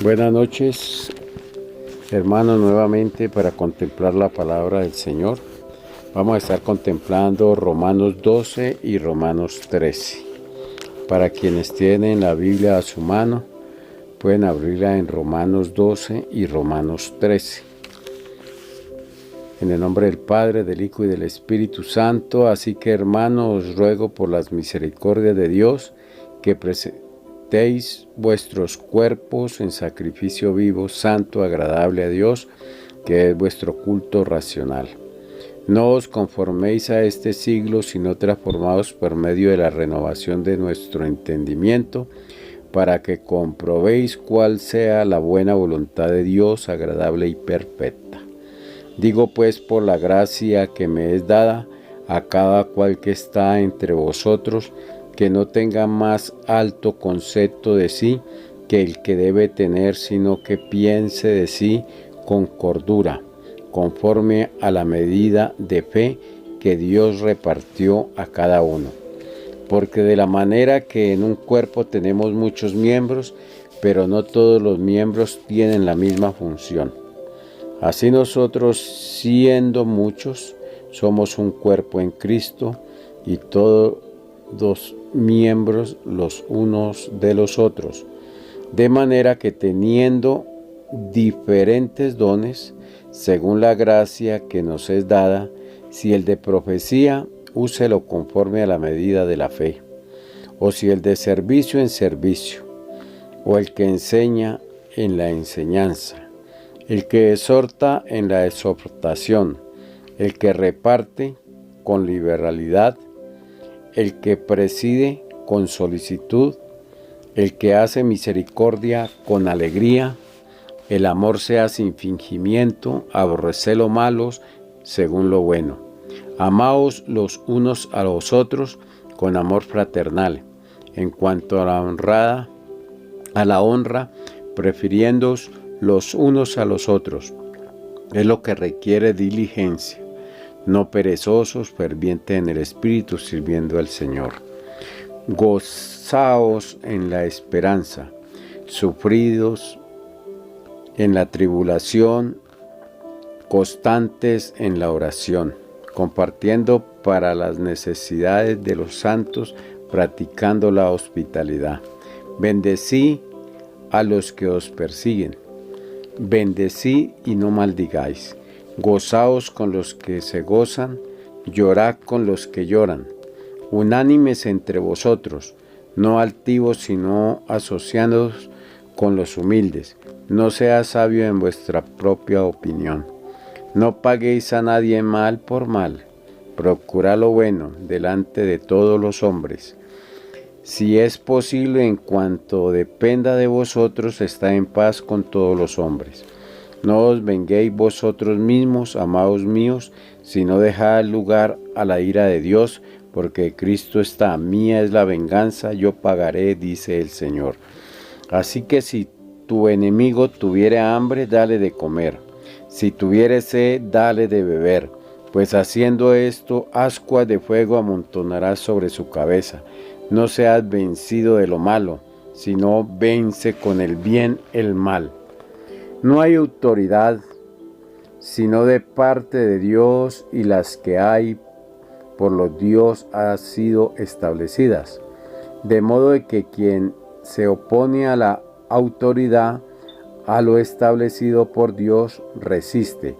Buenas noches, hermanos, nuevamente para contemplar la palabra del Señor. Vamos a estar contemplando Romanos 12 y Romanos 13. Para quienes tienen la Biblia a su mano, pueden abrirla en Romanos 12 y Romanos 13. En el nombre del Padre, del Hijo y del Espíritu Santo, así que hermanos, os ruego por las misericordias de Dios que presentéis vuestros cuerpos en sacrificio vivo, santo, agradable a Dios, que es vuestro culto racional. No os conforméis a este siglo, sino transformaos por medio de la renovación de nuestro entendimiento, para que comprobéis cuál sea la buena voluntad de Dios, agradable y perfecta. Digo pues por la gracia que me es dada a cada cual que está entre vosotros, que no tenga más alto concepto de sí que el que debe tener, sino que piense de sí con cordura, conforme a la medida de fe que Dios repartió a cada uno. Porque de la manera que en un cuerpo tenemos muchos miembros, pero no todos los miembros tienen la misma función. Así nosotros, siendo muchos, somos un cuerpo en Cristo y todos miembros los unos de los otros. De manera que teniendo diferentes dones, según la gracia que nos es dada, si el de profecía, úselo conforme a la medida de la fe, o si el de servicio en servicio, o el que enseña en la enseñanza, el que exhorta en la exhortación, el que reparte con liberalidad, el que preside con solicitud, el que hace misericordia con alegría. El amor sea sin fingimiento, aborreced lo malo según lo bueno. Amaos los unos a los otros con amor fraternal. En cuanto a la honra, prefiriéndoos los unos a los otros. Es lo que requiere diligencia, no perezosos, fervientes en el Espíritu, sirviendo al Señor. Gozaos en la esperanza, sufridos en la tribulación, constantes en la oración, compartiendo para las necesidades de los santos, practicando la hospitalidad. Bendecí a los que os persiguen. Bendecí y no maldigáis. Gozaos con los que se gozan, llorad con los que lloran. Unánimes entre vosotros, no altivos, sino asociándoos con los humildes. No seas sabio en vuestra propia opinión. No paguéis a nadie mal por mal. Procurad lo bueno delante de todos los hombres. Si es posible, en cuanto dependa de vosotros, estad en paz con todos los hombres. No os venguéis vosotros mismos, amados míos, sino dejad lugar a la ira de Dios, porque Cristo está, mía es la venganza, yo pagaré, dice el Señor. Así que si tu enemigo tuviere hambre, dale de comer. Si tuviere sed, dale de beber. Pues haciendo esto, ascuas de fuego amontonarás sobre su cabeza. No seas vencido de lo malo, sino vence con el bien el mal. No hay autoridad sino de parte de Dios, y las que hay por los Dios han sido establecidas. De modo de que quien se opone a la autoridad, a lo establecido por Dios, resiste,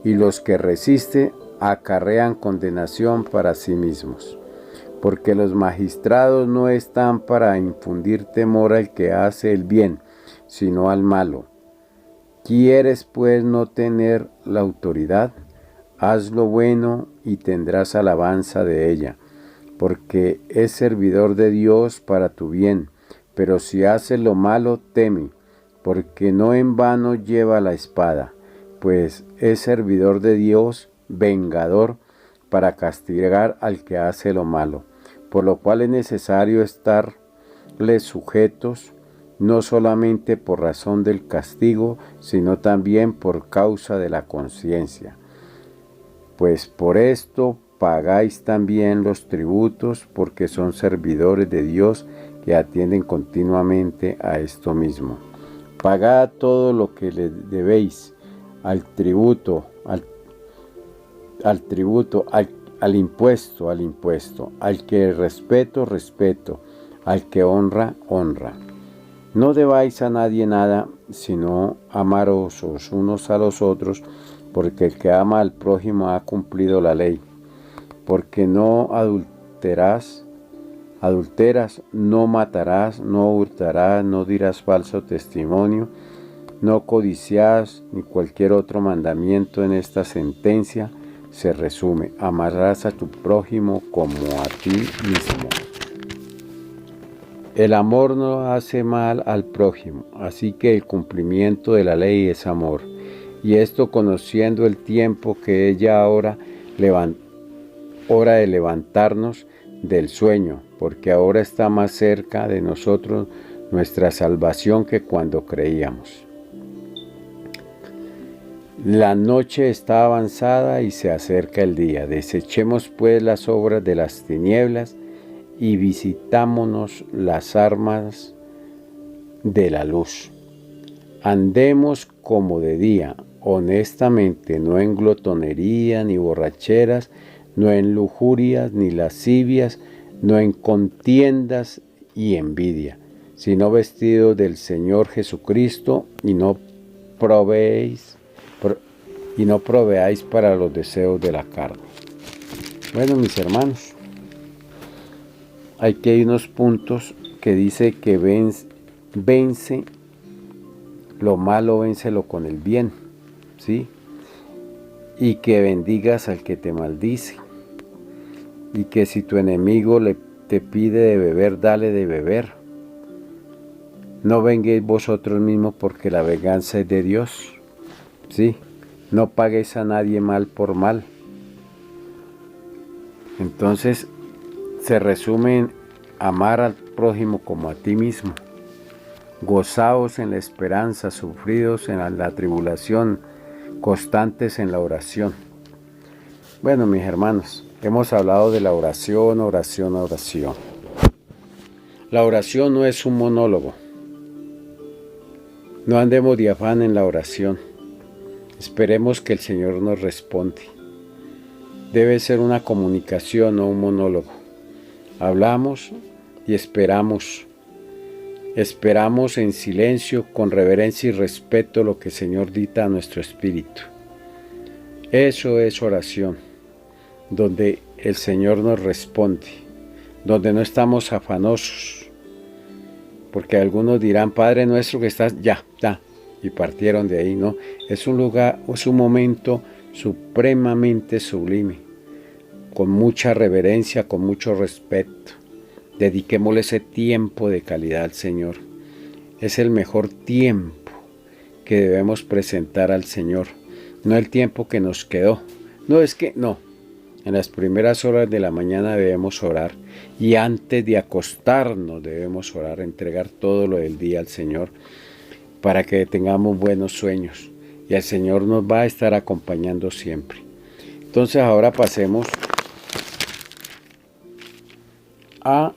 y los que resisten acarrean condenación para sí mismos. Porque los magistrados no están para infundir temor al que hace el bien, sino al malo. ¿Quieres pues no tener la autoridad? Haz lo bueno y tendrás alabanza de ella, porque es servidor de Dios para tu bien. Pero si haces lo malo, teme, porque no en vano lleva la espada, pues es servidor de Dios, vengador, para castigar al que hace lo malo. Por lo cual es necesario estarles sujetos, no solamente por razón del castigo, sino también por causa de la conciencia. Pues por esto pagáis también los tributos, porque son servidores de Dios, que atienden continuamente a esto mismo. Pagad todo lo que le debéis, al impuesto, al que respeto, al que honra. No debáis a nadie nada, sino amaros unos a los otros, porque el que ama al prójimo ha cumplido la ley. Porque no adulteras, no matarás, no hurtarás, no dirás falso testimonio, no codiciarás, ni cualquier otro mandamiento en esta sentencia se resume: amarás a tu prójimo como a ti mismo. El amor no hace mal al prójimo, así que el cumplimiento de la ley es amor. Y esto conociendo el tiempo que es ya hora de levantarnos del sueño, porque ahora está más cerca de nosotros nuestra salvación que cuando creíamos. La noche está avanzada y se acerca el día. Desechemos pues las obras de las tinieblas y visitámonos las armas de la luz. Andemos como de día, honestamente, no en glotonería ni borracheras, no en lujurias ni lascivias, no en contiendas y envidia, sino vestidos del Señor Jesucristo, y no proveáis para los deseos de la carne. Bueno, mis hermanos, aquí hay unos puntos que dice que vence lo malo, vénselo con el bien, ¿sí? Y que bendigas al que te maldice. Y que si tu enemigo te pide de beber, dale de beber. No venguéis vosotros mismos, porque la venganza es de Dios, ¿sí? No paguéis a nadie mal por mal. Entonces se resume en amar al prójimo como a ti mismo. Gozaos en la esperanza, sufridos en la tribulación, constantes en la oración. Bueno, mis hermanos, hemos hablado de la oración. La oración no es un monólogo. No andemos de afán en la oración. Esperemos que el Señor nos responde. Debe ser una comunicación, no un monólogo. Hablamos y esperamos. Esperamos en silencio, con reverencia y respeto, lo que el Señor dicta a nuestro espíritu. Eso es oración, donde el Señor nos responde, donde no estamos afanosos, porque algunos dirán: Padre nuestro que estás, ya, y partieron de ahí. No, es un lugar, es un momento supremamente sublime, con mucha reverencia, con mucho respeto. Dediquémosle ese tiempo de calidad al Señor. Es el mejor tiempo que debemos presentar al Señor, no el tiempo que nos quedó. En las primeras horas de la mañana debemos orar, y antes de acostarnos debemos orar, entregar todo lo del día al Señor, para que tengamos buenos sueños, y el Señor nos va a estar acompañando siempre. Entonces ahora pasemos a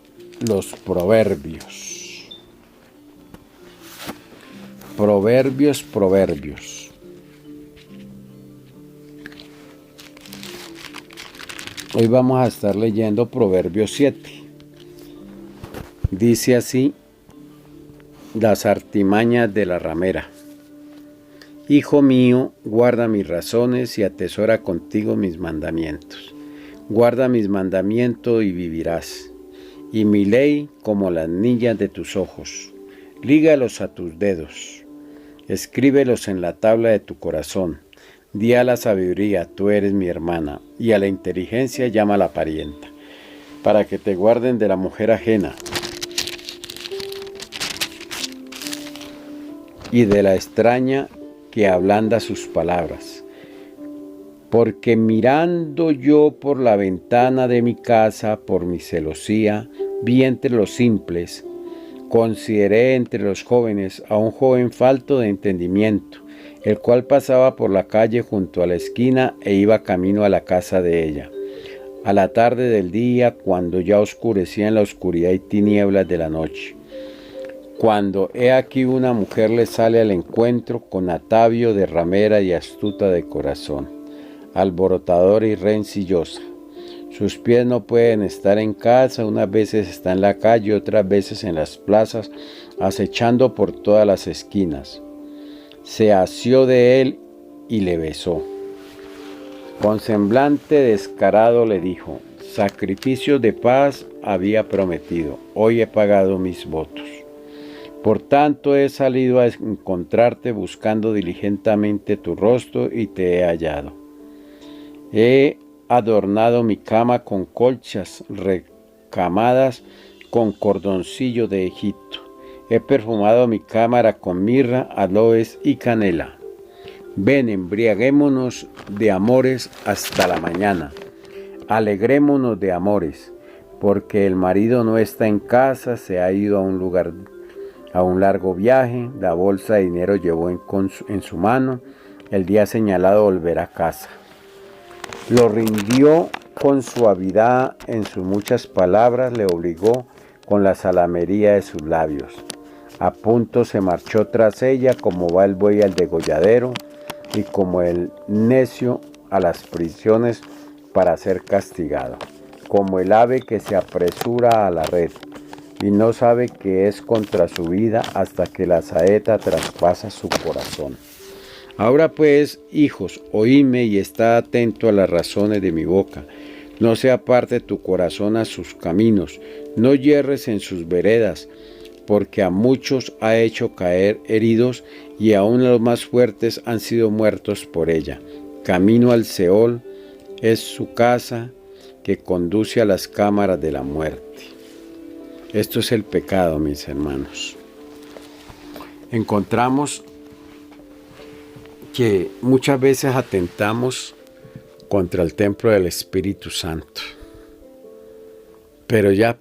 los proverbios. Proverbios. Hoy vamos a estar leyendo Proverbios 7. Dice así: las artimañas de la ramera. Hijo mío, guarda mis razones y atesora contigo mis mandamientos. Guarda mis mandamientos y vivirás, y mi ley como las niñas de tus ojos. Lígalos a tus dedos, escríbelos en la tabla de tu corazón. Di a la sabiduría: tú eres mi hermana, y a la inteligencia llama a la parienta, para que te guarden de la mujer ajena y de la extraña que ablanda sus palabras. Porque mirando yo por la ventana de mi casa, por mi celosía, vi entre los simples, consideré entre los jóvenes a un joven falto de entendimiento, el cual pasaba por la calle junto a la esquina e iba camino a la casa de ella. a la tarde del día, cuando ya oscurecía en la oscuridad y tinieblas de la noche. Cuando he aquí una mujer le sale al encuentro con atavio de ramera y astuta de corazón, alborotadora y rencillosa. Sus pies no pueden estar en casa, unas veces está en la calle, otras veces en las plazas, acechando por todas las esquinas. Se asió de él y le besó. Con semblante descarado le dijo: sacrificios de paz había prometido, hoy he pagado mis votos. Por tanto he salido a encontrarte buscando diligentemente tu rostro y te he hallado. He adornado mi cama con colchas recamadas con cordoncillo de Egipto. He perfumado mi cámara con mirra, aloes y canela. Ven, embriaguémonos de amores hasta la mañana. Alegrémonos de amores, porque el marido no está en casa, se ha ido a un largo viaje, la bolsa de dinero llevó en su mano, el día señalado volverá a casa. Lo rindió con suavidad en sus muchas palabras, le obligó con la salamería de sus labios. A punto se marchó tras ella, como va el buey al degolladero, y como el necio a las prisiones para ser castigado, como el ave que se apresura a la red, y no sabe que es contra su vida hasta que la saeta traspasa su corazón. Ahora pues, hijos, oídme y estad atento a las razones de mi boca. No se aparte tu corazón a sus caminos, no yerres en sus veredas, porque a muchos ha hecho caer heridos, y aún los más fuertes han sido muertos por ella. Camino al Seol es su casa, que conduce a las cámaras de la muerte. Esto es el pecado, mis hermanos. Encontramos que muchas veces atentamos contra el templo del Espíritu Santo. Pero ya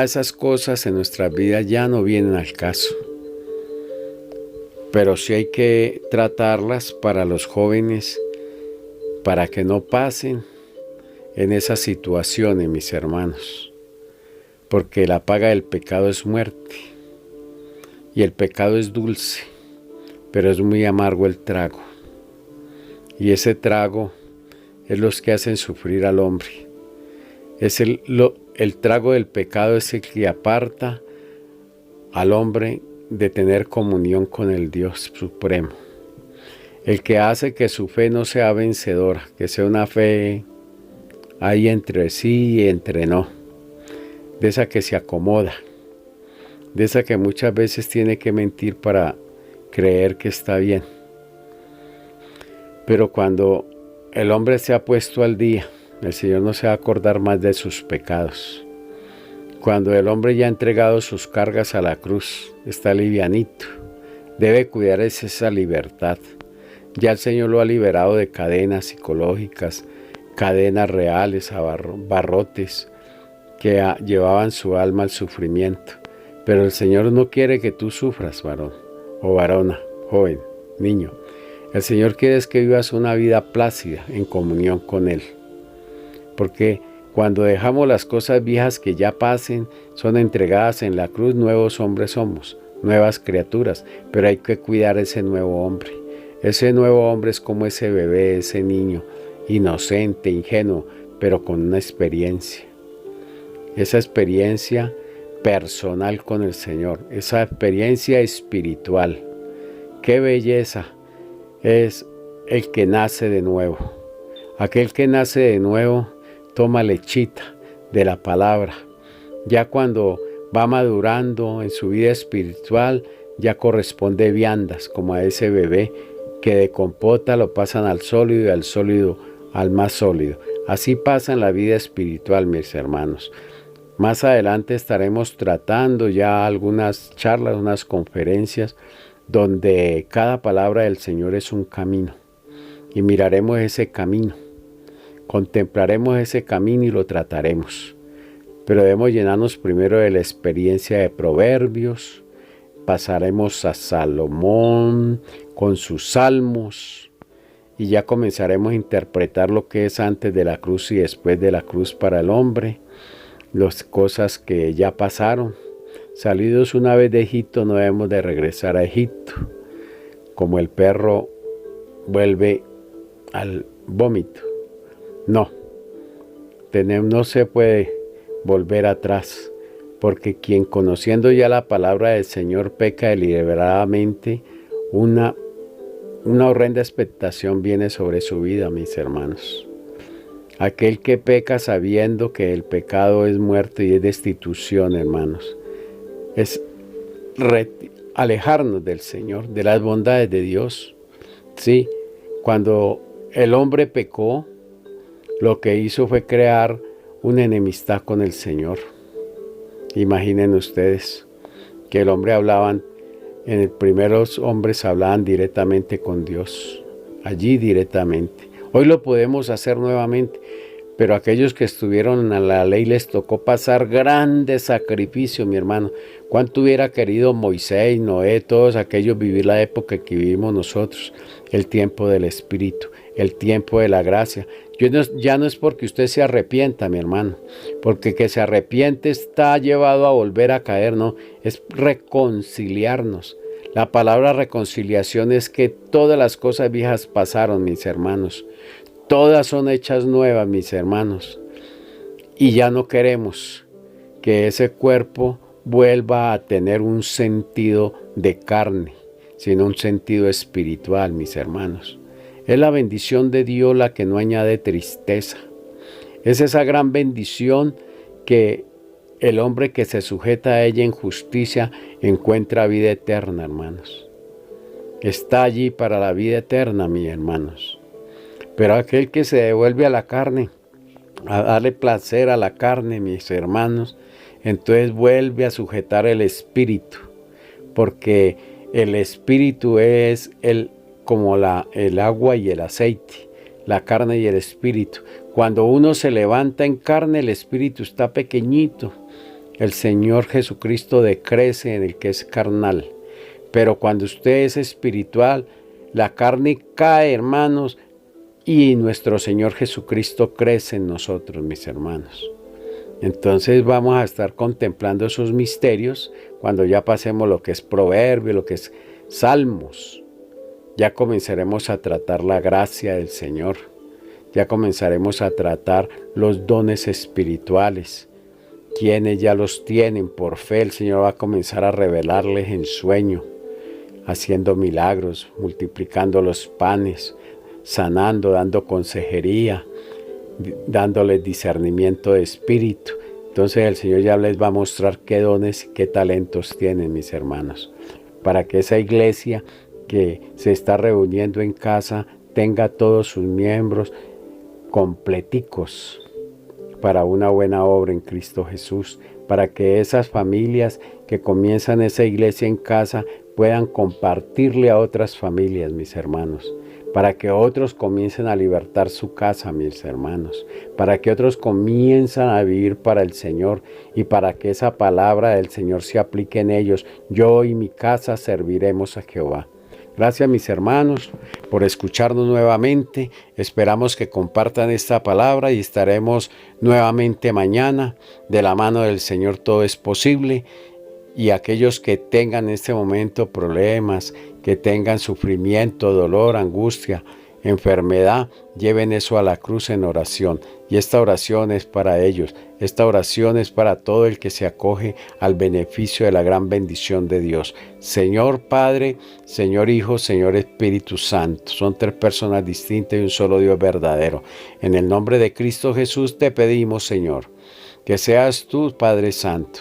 esas cosas en nuestras vidas ya no vienen al caso. Pero sí hay que tratarlas para los jóvenes, para que no pasen en esas situaciones, mis hermanos. Porque la paga del pecado es muerte. Y el pecado es dulce, pero es muy amargo el trago. Y ese trago es lo que hacen sufrir al hombre. El trago del pecado es el que aparta al hombre de tener comunión con el Dios Supremo. El que hace que su fe no sea vencedora, que sea una fe ahí entre sí y entre no. De esa que se acomoda, de esa que muchas veces tiene que mentir para creer que está bien. Pero cuando el hombre se ha puesto al día, el Señor no se va a acordar más de sus pecados. Cuando el hombre ya ha entregado sus cargas a la cruz, está livianito, debe cuidar esa libertad. Ya el Señor lo ha liberado de cadenas psicológicas, cadenas reales, barrotes, que llevaban su alma al sufrimiento. Pero el Señor no quiere que tú sufras, varón o varona, joven, niño. El Señor quiere que vivas una vida plácida en comunión con Él. Porque cuando dejamos las cosas viejas que ya pasen, son entregadas en la cruz, nuevos hombres somos, nuevas criaturas. Pero hay que cuidar ese nuevo hombre. Ese nuevo hombre es como ese bebé, ese niño, inocente, ingenuo, pero con una experiencia. Esa experiencia personal con el Señor, esa experiencia espiritual. Qué belleza es el que nace de nuevo. Aquel que nace de nuevo toma lechita de la palabra. Ya cuando va madurando en su vida espiritual, ya corresponde viandas, como a ese bebé que de compota lo pasan al sólido y al sólido al más sólido. Así pasa en la vida espiritual, mis hermanos. Más adelante estaremos tratando ya algunas charlas, unas conferencias, donde cada palabra del Señor es un camino. Y miraremos ese camino, contemplaremos ese camino y lo trataremos. Pero debemos llenarnos primero de la experiencia de Proverbios, pasaremos a Salomón con sus salmos, y ya comenzaremos a interpretar lo que es antes de la cruz y después de la cruz para el hombre, las cosas que ya pasaron. Salidos una vez de Egipto, no debemos de regresar a Egipto, como el perro vuelve al vómito. No se puede volver atrás, porque quien conociendo ya la palabra del Señor peca deliberadamente, una horrenda expectación viene sobre su vida, mis hermanos. Aquel que peca sabiendo que el pecado es muerte y es destitución, hermanos, es alejarnos del Señor, de las bondades de Dios. Sí, cuando el hombre pecó, lo que hizo fue crear una enemistad con el Señor. Imaginen ustedes que el hombre hablaban, en el primero los hombres hablaban directamente con Dios, allí directamente. Hoy lo podemos hacer nuevamente, pero aquellos que estuvieron en la ley les tocó pasar grandes sacrificios, mi hermano. ¿Cuánto hubiera querido Moisés, Noé, todos aquellos vivir la época que vivimos nosotros? El tiempo del Espíritu, el tiempo de la gracia. Ya no es porque usted se arrepienta, mi hermano, porque que se arrepiente está llevado a volver a caer, no, es reconciliarnos. La palabra reconciliación es que todas las cosas viejas pasaron, mis hermanos. Todas son hechas nuevas, mis hermanos. Y ya no queremos que ese cuerpo vuelva a tener un sentido de carne, sino un sentido espiritual, mis hermanos. Es la bendición de Dios la que no añade tristeza. Es esa gran bendición que el hombre que se sujeta a ella en justicia encuentra vida eterna, hermanos. Está allí para la vida eterna, mis hermanos. Pero aquel que se devuelve a la carne, a darle placer a la carne, mis hermanos, entonces vuelve a sujetar el espíritu, porque el espíritu es como el agua y el aceite, la carne y el espíritu. Cuando uno se levanta en carne, el espíritu está pequeñito. El Señor Jesucristo decrece en el que es carnal. Pero cuando usted es espiritual, la carne cae, hermanos, y nuestro Señor Jesucristo crece en nosotros, mis hermanos. Entonces vamos a estar contemplando esos misterios cuando ya pasemos lo que es Proverbio, lo que es Salmos. Ya comenzaremos a tratar la gracia del Señor. Ya comenzaremos a tratar los dones espirituales. Quienes ya los tienen por fe, el Señor va a comenzar a revelarles en sueño, haciendo milagros, multiplicando los panes, sanando, dando consejería, dándoles discernimiento de espíritu. Entonces el Señor ya les va a mostrar qué dones y qué talentos tienen, mis hermanos, para que esa iglesia que se está reuniendo en casa tenga todos sus miembros completicos para una buena obra en Cristo Jesús, para que esas familias que comienzan esa iglesia en casa puedan compartirle a otras familias, mis hermanos, para que otros comiencen a libertar su casa, mis hermanos, para que otros comiencen a vivir para el Señor y para que esa palabra del Señor se aplique en ellos. Yo y mi casa serviremos a Jehová. Gracias, mis hermanos, por escucharnos nuevamente. Esperamos que compartan esta palabra y estaremos nuevamente mañana. De la mano del Señor todo es posible. Y aquellos que tengan en este momento problemas, que tengan sufrimiento, dolor, angustia, enfermedad, lleven eso a la cruz en oración. Y esta oración es para ellos. Esta oración es para todo el que se acoge al beneficio de la gran bendición de Dios. Señor Padre, Señor Hijo, Señor Espíritu Santo. Son tres personas distintas y un solo Dios verdadero. En el nombre de Cristo Jesús te pedimos, Señor, que seas tú, Padre Santo,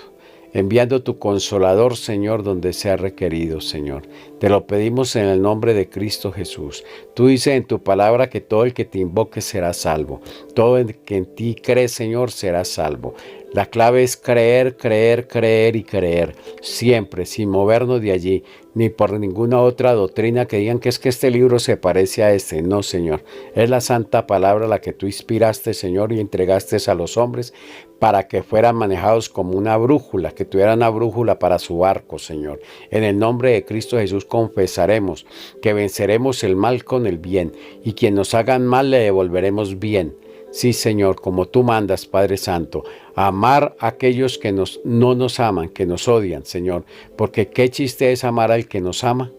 enviando tu Consolador, Señor, donde sea requerido, Señor. Te lo pedimos en el nombre de Cristo Jesús. Tú dices en tu palabra que todo el que te invoque será salvo. Todo el que en ti cree, Señor, será salvo. La clave es creer, creer, creer y creer. Siempre, sin movernos de allí. ni por ninguna otra doctrina que digan que es que este libro se parece a este. No, Señor. Es la santa palabra la que tú inspiraste, Señor, y entregaste a los hombres para que fueran manejados como una brújula, que tuvieran una brújula para su barco, Señor. En el nombre de Cristo Jesús confesaremos que venceremos el mal con el bien, y quien nos hagan mal le devolveremos bien. Sí, Señor, como tú mandas, Padre Santo, amar a aquellos que no nos aman, que nos odian, Señor, porque qué chiste es amar al que nos ama.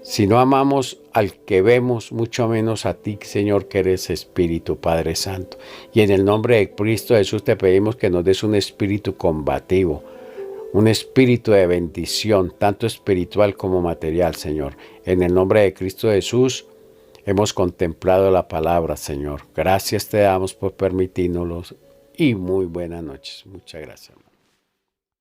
Si no amamos al que vemos, mucho menos a ti, Señor, que eres Espíritu, Padre Santo. Y en el nombre de Cristo Jesús te pedimos que nos des un espíritu combativo, un espíritu de bendición, tanto espiritual como material, Señor. En el nombre de Cristo Jesús hemos contemplado la palabra, Señor. Gracias te damos por permitírnoslo y muy buenas noches. Muchas gracias.